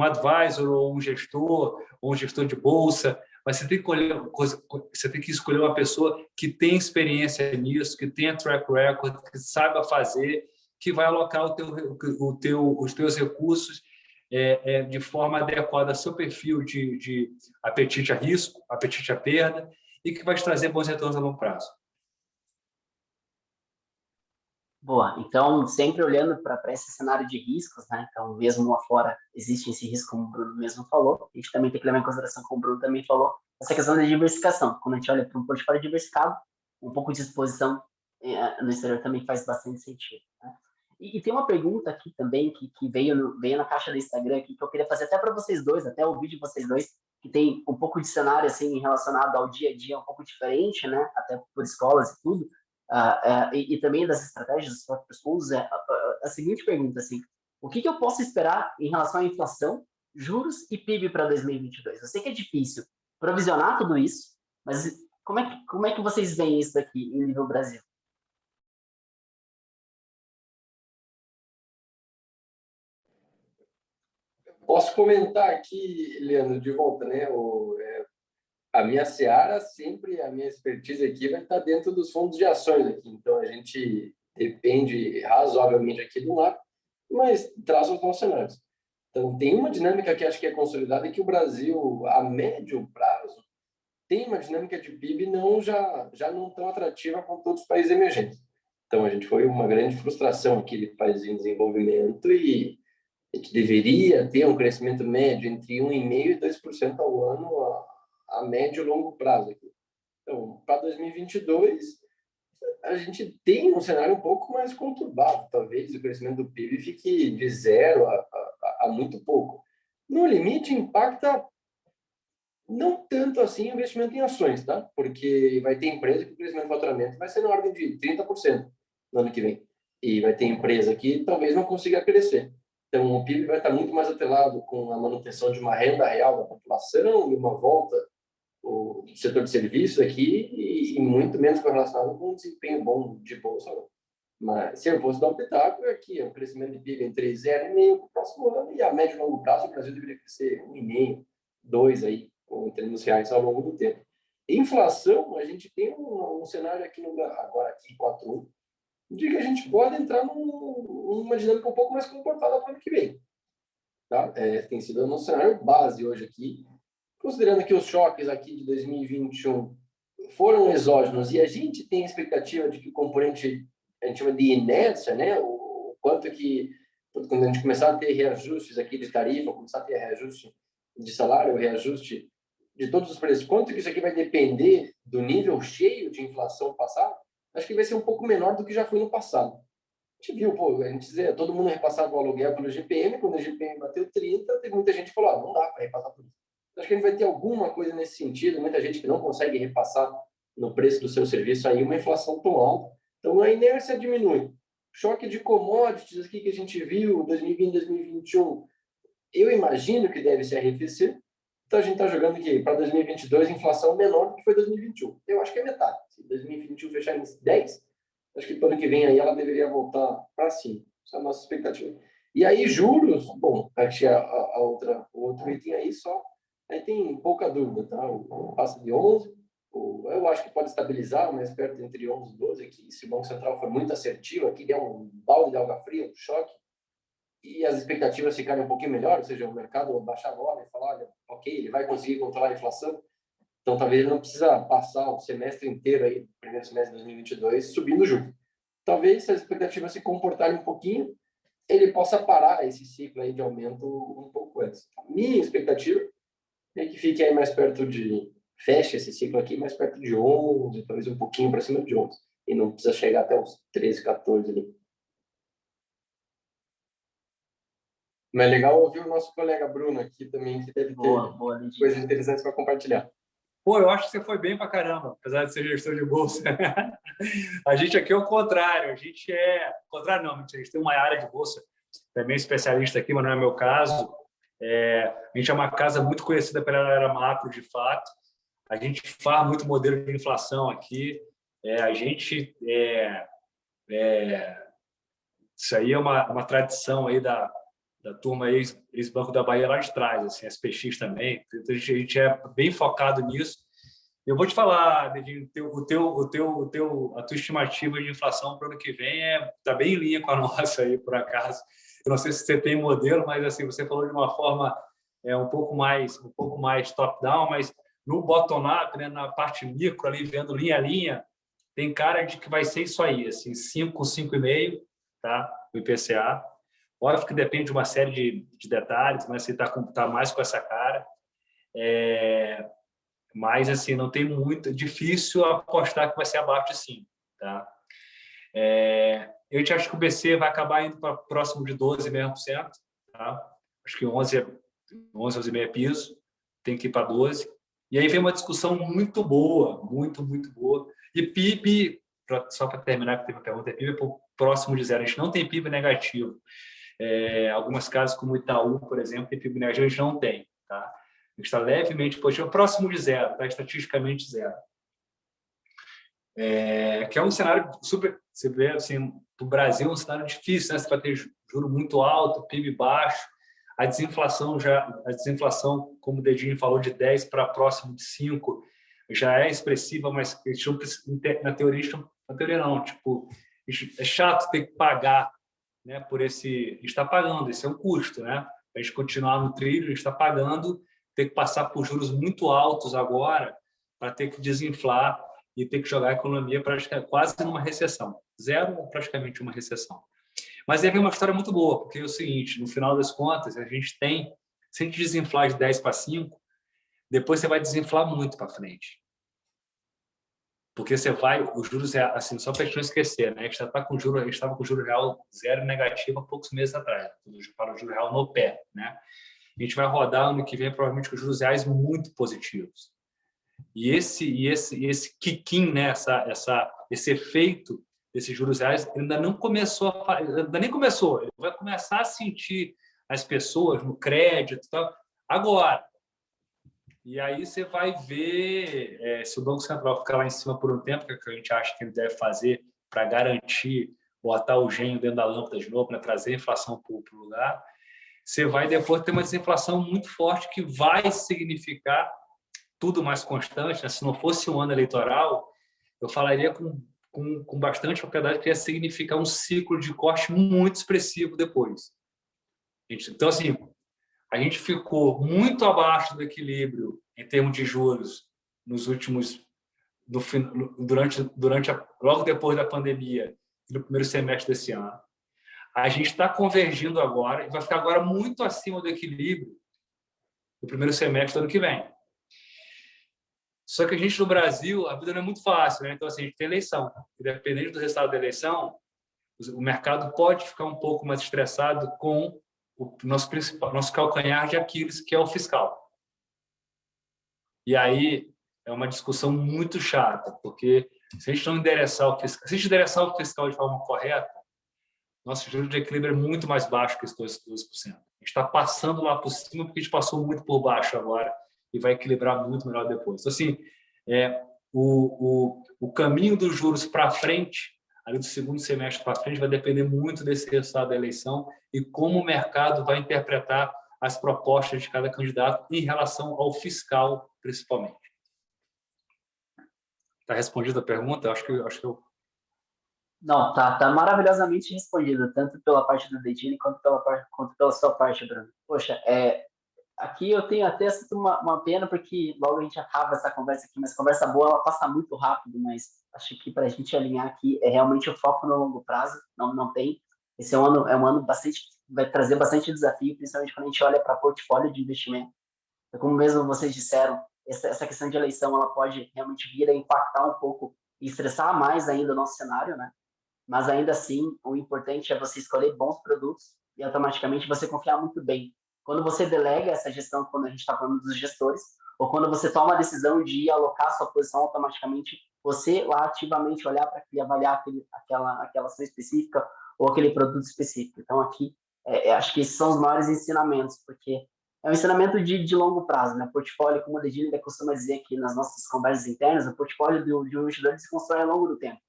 advisor ou um gestor de bolsa, mas você tem que escolher uma pessoa que tem experiência nisso, que tenha track record, que saiba fazer, que vai alocar os teus recursos de forma adequada ao seu perfil de apetite a risco, apetite a perda, e que vai te trazer bons retornos a longo prazo. Boa. Então, sempre olhando para esse cenário de riscos, né? Então, mesmo lá fora existe esse risco, como o Bruno mesmo falou. A gente também tem que levar em consideração, como o Bruno também falou, essa questão da diversificação. Quando a gente olha para um portfólio diversificado, um pouco de exposição no exterior também faz bastante sentido, né? E tem uma pergunta aqui também que veio na caixa do Instagram aqui, que eu queria fazer até para vocês dois, até ouvir de vocês dois, que tem um pouco de cenário assim relacionado ao dia a dia um pouco diferente, né? Até por escolas e tudo. E também das estratégias dos próprios fundos, a seguinte pergunta, assim, o que eu posso esperar em relação à inflação, juros e PIB para 2022? Eu sei que é difícil provisionar tudo isso, mas como é que vocês veem isso daqui em nível Brasil? Posso comentar aqui, Leandro, de volta, né? A minha seara, sempre a minha expertise aqui vai estar dentro dos fundos de ações aqui. Então, a gente depende razoavelmente aqui do lado, mas traz os nossos cenários. Então, tem uma dinâmica que acho que é consolidada, que o Brasil, a médio prazo, tem uma dinâmica de PIB já não tão atrativa quanto outros países emergentes. Então, a gente foi uma grande frustração aqui de países em desenvolvimento e a gente deveria ter um crescimento médio entre 1,5% e 2% ao ano a médio e longo prazo aqui. Então, para 2022, a gente tem um cenário um pouco mais conturbado. Talvez o crescimento do PIB fique de 0 a muito pouco. No limite, impacta não tanto assim o investimento em ações, tá? Porque vai ter empresa que o crescimento do faturamento vai ser na ordem de 30% no ano que vem. E vai ter empresa que talvez não consiga crescer. Então, o PIB vai estar muito mais atrelado com a manutenção de uma renda real da população e uma volta do setor de serviços aqui e muito menos correlacionado com um desempenho bom de bolsa. Mas se eu fosse dar um pitaco, aqui é um crescimento de PIB entre 0,5% para o próximo ano e a médio e longo prazo o Brasil deveria crescer 1,5%, 2% aí, em termos reais ao longo do tempo. Inflação, a gente tem um cenário aqui agora aqui 4.1, de que a gente pode entrar numa dinâmica um pouco mais comportada para o ano que vem. Tá? Tem sido o nosso cenário base hoje aqui, considerando que os choques aqui de 2021 foram exógenos e a gente tem a expectativa de que o componente, a gente chama de inércia, né? O quanto que, quando a gente começar a ter reajustes aqui de tarifa, começar a ter reajuste de salário, reajuste de todos os preços, quanto que isso aqui vai depender do nível cheio de inflação passado, acho que vai ser um pouco menor do que já foi no passado. A gente viu, a gente dizia, todo mundo repassava o aluguel pelo GPM, quando o GPM bateu 30, teve muita gente que falou, não dá para repassar tudo. Acho que a gente vai ter alguma coisa nesse sentido, muita gente que não consegue repassar no preço do seu serviço aí uma inflação tão alta. Então, a inércia diminui. Choque de commodities aqui que a gente viu, 2020, 2021, eu imagino que deve se arrefecer. Então, a gente está jogando aqui para 2022 inflação menor do que foi 2021. Eu acho que é metade. Se 2021 fechar em 10, acho que para o ano que vem aí ela deveria voltar para cima. Essa é a nossa expectativa. E aí, juros, bom, achei o outro item aí só. Aí tem pouca dúvida, tá? O passa de 11, eu acho que pode estabilizar, mais perto entre 11 e 12 aqui. Se o Banco Central for muito assertivo, aqui deu um balde de água fria, um choque, e as expectativas ficarem um pouquinho melhor, ou seja, o mercado baixar a bola e falar, olha, ok, ele vai conseguir controlar a inflação, então talvez ele não precisa passar o semestre inteiro aí, primeiro semestre de 2022, subindo o juros. Talvez, se as expectativas se comportarem um pouquinho, ele possa parar esse ciclo aí de aumento um pouco antes. A minha expectativa é que fique aí mais perto feche esse ciclo aqui mais perto de 11, talvez um pouquinho para cima de 11. E não precisa chegar até os 13, 14 ali. Mas é legal ouvir o nosso colega Bruno aqui também, que deve ter coisas interessantes para compartilhar. Pô, eu acho que você foi bem pra caramba, apesar de ser gestor de bolsa. A gente aqui é o contrário. A gente é... Contrário não, a gente tem uma área de bolsa, também especialista aqui, mas não é meu caso. A gente é uma casa muito conhecida pela área macro, de fato. A gente faz muito modelo de inflação aqui. A gente... isso aí é uma tradição aí da turma ex-Banco da Bahia lá de trás, assim, SPX também. Então, a gente é bem focado nisso. Eu vou te falar, Dedinho, a tua estimativa de inflação para o ano que vem está bem em linha com a nossa aí, por acaso. Eu não sei se você tem modelo, mas assim, você falou de uma forma um pouco mais top-down, mas no bottom-up, né, na parte micro, ali vendo linha a linha, tem cara de que vai ser isso aí, assim, 5, 5,5, tá? O IPCA. Óbvio que depende de uma série de detalhes, mas você está mais com essa cara. Mas, assim, não tem muito... Difícil apostar que vai ser abaixo de 5, tá? Eu te acho que o BC vai acabar indo para próximo de 12,5%, tá? Acho que 11,5% é piso, tem que ir para 12%. E aí vem uma discussão muito boa, muito boa. E PIB, só para terminar, que teve uma pergunta, PIB é próximo de zero. A gente não tem PIB negativo. Algumas casas, como o Itaú, por exemplo, tem PIB negativo, a gente não tem. Tá? A gente está levemente positivo, próximo de zero, tá? Estatisticamente zero. Que é um cenário super... Você vê, assim, para o Brasil, um cenário difícil, né? Você vai ter juro muito alto, PIB baixo, a desinflação, como o Dedinho falou, de 10 para próximo de 5, já é expressiva, mas na teoria não, tipo, é chato ter que pagar, né, por esse... A gente está pagando, esse é um custo, né? A gente continuar no trilho, a gente está pagando, ter que passar por juros muito altos agora para ter que desinflar e ter que jogar a economia quase numa recessão. Zero, praticamente uma recessão. Mas aí vem uma história muito boa, porque é o seguinte, no final das contas, a gente tem, se a gente desinflar de 10 para 5, depois você vai desinflar muito para frente. Porque os juros, assim, só para a gente não esquecer, né? A gente estava com o juro real zero negativo há poucos meses atrás, para o juro real no pé, né? A gente vai rodar ano que vem provavelmente com os juros reais muito positivos. E esse kick-in, né? Esse efeito desses juros reais ainda não começou, ainda nem começou. Ele vai começar a sentir as pessoas no crédito e tal agora. E aí você vai ver se o Banco Central ficar lá em cima por um tempo, que é o que a gente acha que ele deve fazer para garantir, botar o gênio dentro da lâmpada de novo, para trazer a inflação para o lugar. Você vai depois ter uma desinflação muito forte que vai significar tudo mais constante. Né? Se não fosse um ano eleitoral, eu falaria com bastante propriedade que ia significar um ciclo de corte muito expressivo depois. Então, assim, a gente ficou muito abaixo do equilíbrio em termos de juros nos últimos... logo depois da pandemia e no primeiro semestre desse ano. A gente está convergindo agora e vai ficar agora muito acima do equilíbrio no primeiro semestre do ano que vem. Só que a gente, no Brasil, a vida não é muito fácil, né? Então, assim, a gente tem eleição. E, dependendo do resultado da eleição, o mercado pode ficar um pouco mais estressado com o nosso calcanhar de Aquiles, que é o fiscal. E aí é uma discussão muito chata, porque se a gente não endereçar o fiscal, se a gente endereçar o fiscal de forma correta, nosso juro de equilíbrio é muito mais baixo que esses 12%. A gente está passando lá por cima porque a gente passou muito por baixo agora e vai equilibrar muito melhor depois. Então, assim, o caminho dos juros para frente, ali do segundo semestre para frente, vai depender muito desse resultado da eleição e como o mercado vai interpretar as propostas de cada candidato em relação ao fiscal, principalmente. Está respondida a pergunta? Acho que eu... Não, tá maravilhosamente respondido, tanto pela parte do Dedini quanto pela sua parte, Bruno. Poxa, aqui eu tenho até uma pena, porque logo a gente acaba essa conversa aqui, mas conversa boa, ela passa muito rápido, mas acho que para a gente alinhar aqui é realmente o foco no longo prazo, não tem. Esse é um ano bastante, vai trazer bastante desafio, principalmente quando a gente olha para portfólio de investimento. Então, como mesmo vocês disseram, essa questão de eleição, ela pode realmente vir a impactar um pouco e estressar mais ainda o nosso cenário, né? Mas ainda assim, o importante é você escolher bons produtos e automaticamente você confiar muito bem. Quando você delega essa gestão, quando a gente está falando dos gestores, ou quando você toma a decisão de alocar sua posição, automaticamente você lá ativamente olhar para e avaliar aquela ação específica ou aquele produto específico. Então aqui, acho que esses são os maiores ensinamentos, porque é um ensinamento de longo prazo, né? Portfólio, como o Dedini costuma dizer aqui nas nossas conversas internas, o portfólio de um investidor se constrói ao longo do tempo.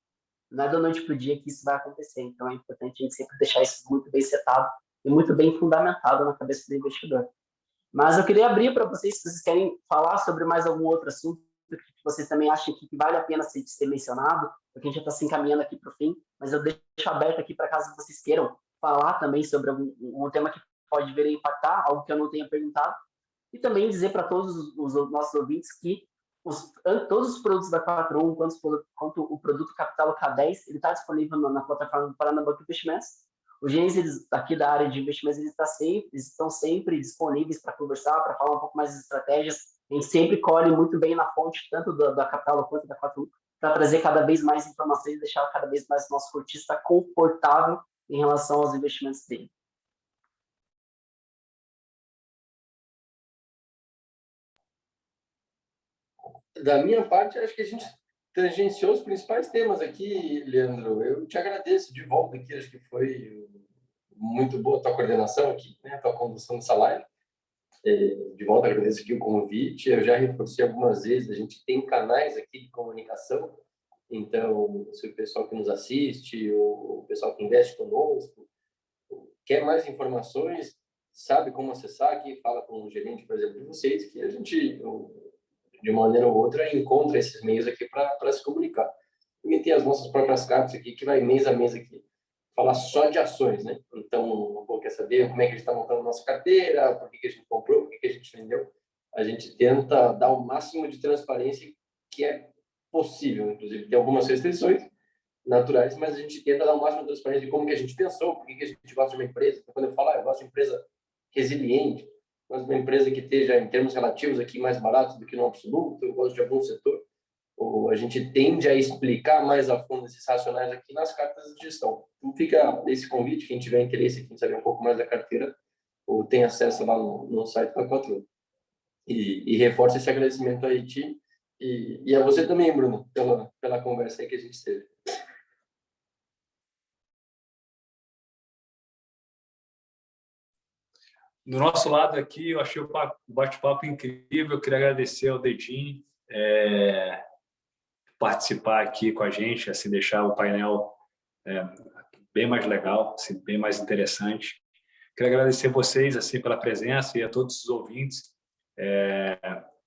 Não é da noite para o dia que isso vai acontecer. Então, é importante a gente sempre deixar isso muito bem setado e muito bem fundamentado na cabeça do investidor. Mas eu queria abrir para vocês, se vocês querem falar sobre mais algum outro assunto que vocês também acham que vale a pena ser mencionado, porque a gente já está se encaminhando aqui para o fim, mas eu deixo aberto aqui para caso vocês queiram falar também sobre um tema que pode vir a impactar, algo que eu não tenha perguntado, e também dizer para todos os nossos ouvintes que todos os produtos da 41, quanto o produto Capital K10, ele está disponível na plataforma do Paraná Banco Investimentos. Os gerentes aqui da área de investimentos estão sempre disponíveis para conversar, para falar um pouco mais das estratégias. A gente sempre colhe muito bem na fonte, tanto da Capital quanto da 41, para trazer cada vez mais informações e deixar cada vez mais o nosso cotista confortável em relação aos investimentos dele. Da minha parte, acho que a gente tangenciou os principais temas aqui, Leandro. Eu te agradeço de volta aqui, acho que foi muito boa a tua coordenação aqui, né, a tua condução dessa live. De volta, agradeço aqui o convite. Eu já reforcei algumas vezes, a gente tem canais aqui de comunicação, então, se o pessoal que nos assiste, o pessoal que investe conosco, quer mais informações, sabe como acessar aqui, fala com o gerente, por exemplo, de vocês, que a gente, de uma maneira ou outra, encontra esses meios aqui para se comunicar. Também tem as nossas próprias cartas aqui, que vai mês a mês aqui, falar só de ações, né? Então, quer saber como é que a gente está montando a nossa carteira, por que a gente comprou, por que a gente vendeu. A gente tenta dar o máximo de transparência que é possível, inclusive. Tem algumas restrições naturais, mas a gente tenta dar o máximo de transparência de como que a gente pensou, por que a gente gosta de uma empresa. Quando eu falo, eu gosto de uma empresa resiliente, mas uma empresa que esteja, em termos relativos, aqui mais barato do que no absoluto, eu gosto de algum setor, ou a gente tende a explicar mais a fundo esses racionais aqui nas cartas de gestão. Então, fica esse convite, quem tiver interesse aqui em saber um pouco mais da carteira, ou tem acesso lá no site da 41. E reforça esse agradecimento aí, Ti, e a você também, Bruno, pela conversa aí que a gente teve. Do nosso lado aqui, eu achei o bate-papo incrível. Eu queria agradecer ao Dedini participar aqui com a gente, assim, deixar o painel bem mais legal, assim, bem mais interessante. Queria agradecer vocês assim pela presença e a todos os ouvintes.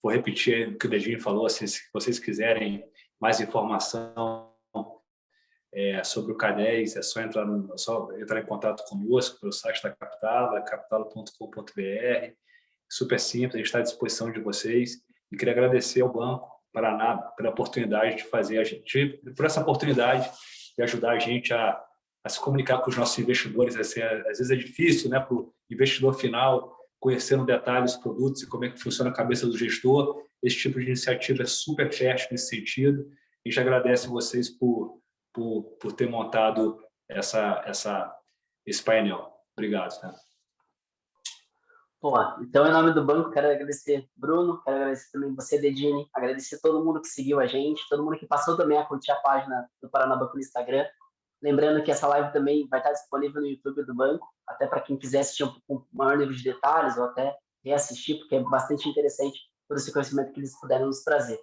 Vou repetir o que o Dedini falou, assim, se vocês quiserem mais informação sobre o K10, é só entrar em contato conosco pelo site da Capital, capital.com.br. Super simples, a gente está à disposição de vocês. E queria agradecer ao Banco Paraná pela oportunidade de por essa oportunidade de ajudar a gente a se comunicar com os nossos investidores. Assim, às vezes é difícil, né, para o investidor final conhecer no detalhe os produtos e como é que funciona a cabeça do gestor. Esse tipo de iniciativa é super fértil nesse sentido. A gente agradece vocês por ter montado esse painel. Obrigado. Né? Bom, então, em nome do banco, quero agradecer Bruno, quero agradecer também você, Dedini, agradecer todo mundo que seguiu a gente, todo mundo que passou também a curtir a página do Paraná Banco no Instagram. Lembrando que essa live também vai estar disponível no YouTube do banco, até para quem quiser assistir um maior nível de detalhes ou até reassistir, porque é bastante interessante todo esse conhecimento que eles puderam nos trazer.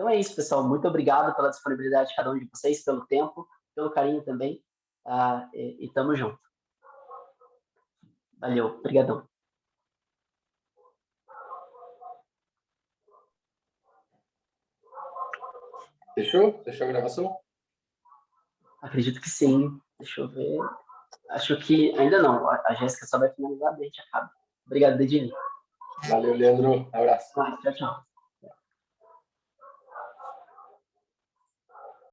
Então é isso, pessoal. Muito obrigado pela disponibilidade de cada um de vocês, pelo tempo, pelo carinho também. E tamo junto. Valeu, obrigadão. Fechou? Fechou a gravação? Acredito que sim. Deixa eu ver. Acho que ainda não. A Jéssica só vai finalizar, daí a gente acaba. Obrigado, Dedini. Valeu, Leandro. Abraço. Tchau, tchau.